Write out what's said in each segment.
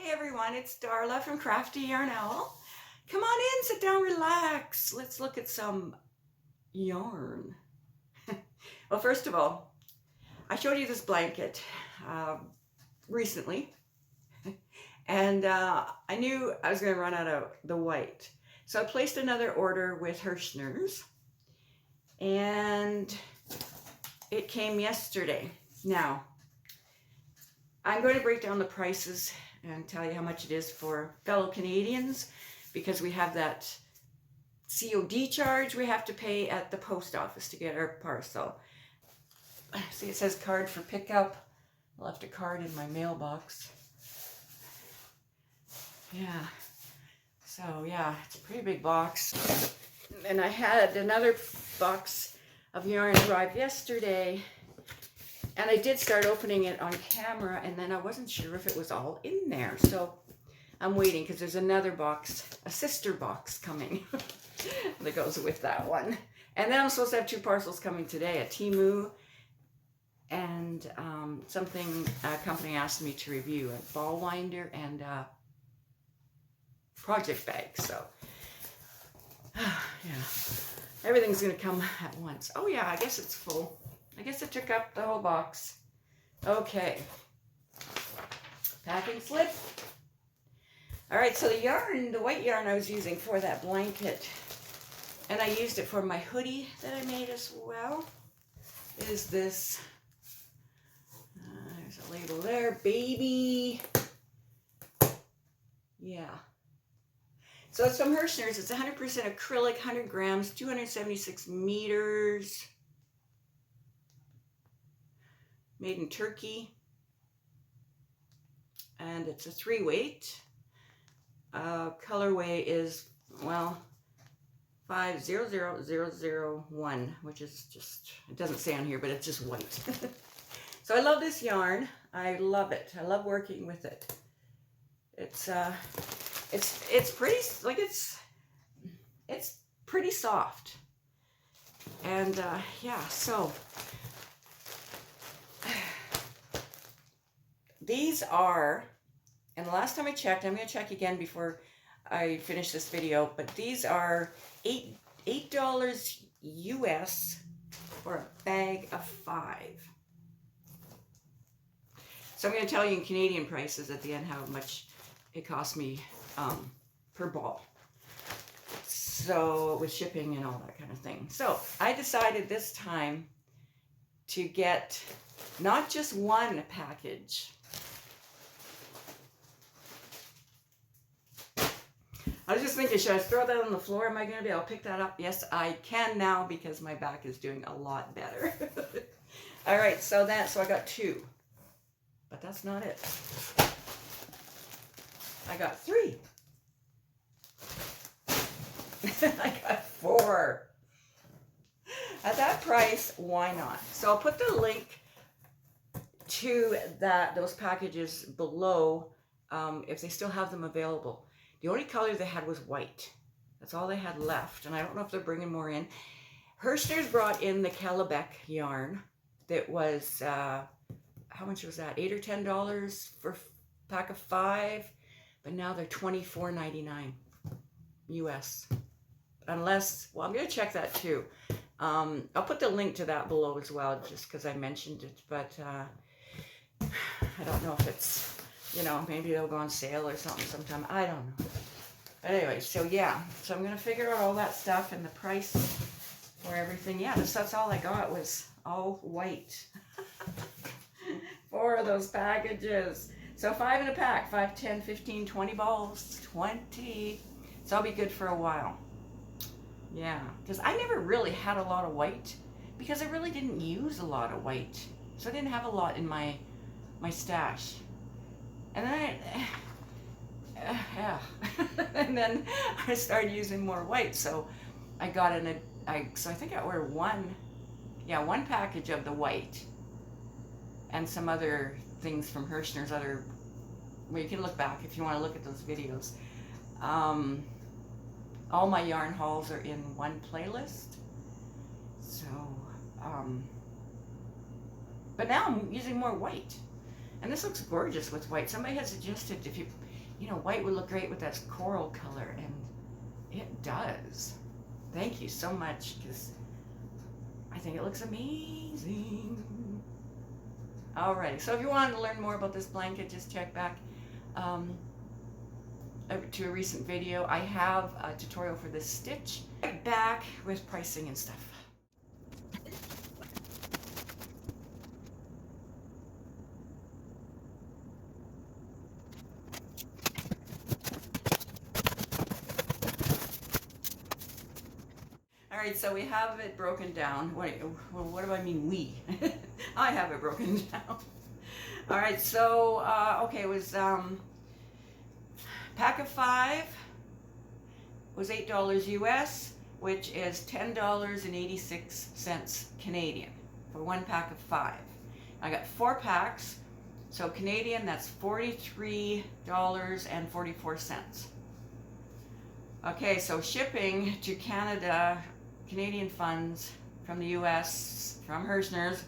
Hey everyone, it's Darla from Crafty Yarn Owl. Come on in, sit down, relax. Let's look at some yarn. Well, first of all, I showed you this blanket recently, and I knew I was going to run out of the white. So I placed another order with Herrschners, and it came yesterday. Now, I'm going to break down the prices and tell you how much it is for fellow Canadians, because we have that COD charge we have to pay at the post office to get our parcel. See, it says card for pickup. I left a card in my mailbox. Yeah, so yeah, it's a pretty big box. And I had another box of yarn arrive yesterday, and I did start opening it on camera, and then I wasn't sure if it was all in there. So I'm waiting because there's another box, a sister box coming that goes with that one. And then I'm supposed to have two parcels coming today, a Temu and something a company asked me to review, a ball winder and a project bag. So yeah, everything's gonna come at once. Oh yeah, I guess it's full. I guess it took up the whole box. Okay. Packing slip. All right, so the yarn, the white yarn I was using for that blanket, and I used it for my hoodie that I made as well, is this, there's a label there, Beybi. Yeah. So it's from Herrschners. It's 100% acrylic, 100 grams, 276 meters. Made in Turkey, and it's a 3-weight. Colorway is, well, 500001, which is just, it doesn't say on here, but it's just white. So I love this yarn. I love it. I love working with it. It's pretty, like it's pretty soft. And yeah, so these are, and the last time I checked, I'm going to check again before I finish this video, but these are $8 US for a bag of 5. So I'm going to tell you in Canadian prices at the end how much it cost me per ball. So with shipping and all that kind of thing. So I decided this time to get not just one package. I was just thinking, should I throw that on the floor? Am I going to be able to pick that up? Yes, I can now because my back is doing a lot better. All right, so I got 2, but that's not it. I got 3. I got 4. At that price, why not? So I'll put the link to those packages below if they still have them available. The only color they had was white. That's all they had left, and I don't know if they're bringing more in. Herrschners brought in the Kelebek yarn that was, how much was that? $8 or $10 for a pack of 5, but now they're $24.99 US. Unless, well, I'm going to check that too. I'll put the link to that below as well, just because I mentioned it, but I don't know if it's, you know, maybe they'll go on sale or something sometime. I don't know. But anyway, so yeah. So I'm going to figure out all that stuff and the price for everything. Yeah, that's all I got was all white. 4 of those packages. So 5 in a pack. 5, 10, 15, 20 balls. 20. So I'll be good for a while. Yeah. Because I never really had a lot of white. Because I really didn't use a lot of white. So I didn't have a lot in my stash. And then yeah, and then I started using more white. So I got so I think I ordered one package of the white, and some other things from Herrschners. Well, you can look back if you want to look at those videos. All my yarn hauls are in one playlist. So, but now I'm using more white. And this looks gorgeous with white. Somebody had suggested you know, white would look great with that coral color, and it does. Thank you so much, because I think it looks amazing. Alrighty, so if you want to learn more about this blanket, just check back to a recent video. I have a tutorial for this stitch. Back with pricing and stuff. All right, so we have it broken down. Wait, well, what do I mean we? I have it broken down. All right, so, okay, it was pack of 5 was $8 US, which is $10.86 Canadian for 1 pack of 5. I got 4 packs, so Canadian, that's $43.44. Okay, so shipping to Canada, Canadian funds from the US, from Herrschners,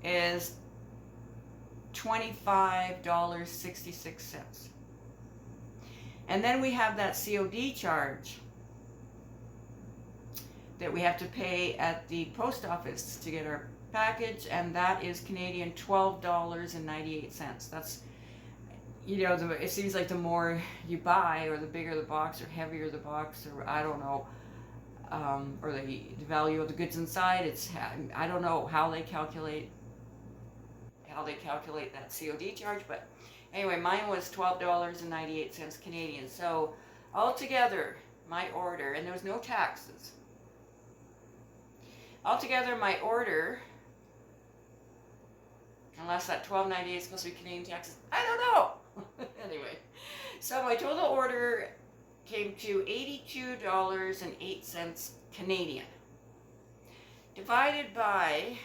is $25.66. And then we have that COD charge that we have to pay at the post office to get our package, and that is Canadian $12.98. That's, you know, it seems like the more you buy, or the bigger the box, or heavier the box, or I don't know, or the value of the goods inside. It's, I don't know how they calculate that COD charge, but anyway, mine was $12.98 Canadian. So altogether, my order, and there was no taxes. Altogether, my order, unless that $12.98 is supposed to be Canadian taxes, I don't know. Anyway, so my total order came to $82.08 Canadian, divided by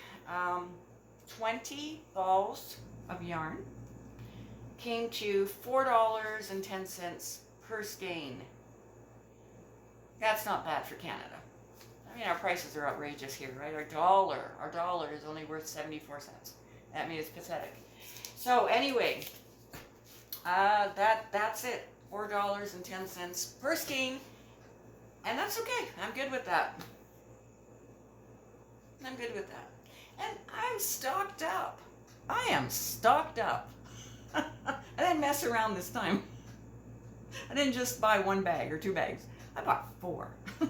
20 balls of yarn, came to $4.10 per skein. That's not bad for Canada. I mean, our prices are outrageous here, right? Our dollar is only worth 74 cents. That means it's pathetic. So anyway, that's it. $4.10 per skein, and that's okay. I'm good with that. I'm good with that. And I'm stocked up. I am stocked up. I didn't mess around this time. I didn't just buy 1 bag or 2 bags. I bought 4. All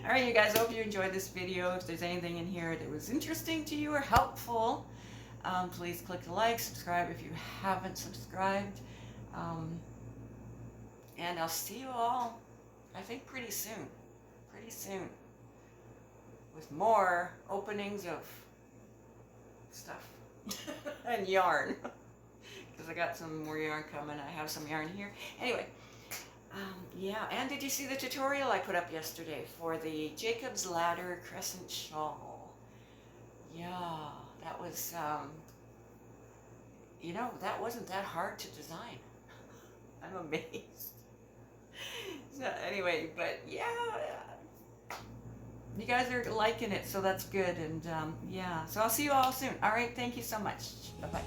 right, you guys, I hope you enjoyed this video. If there's anything in here that was interesting to you or helpful, please click the like, subscribe if you haven't subscribed. And I'll see you all, I think, pretty soon. With more openings of stuff and yarn. Because I got some more yarn coming. I have some yarn here. Anyway, yeah, and did you see the tutorial I put up yesterday for the Jacob's Ladder Crescent shawl? Yeah, that was, you know, that wasn't that hard to design. I'm amazed. So anyway, but yeah, you guys are liking it, so that's good. And yeah, so I'll see you all soon. All right, thank you so much. Bye-bye.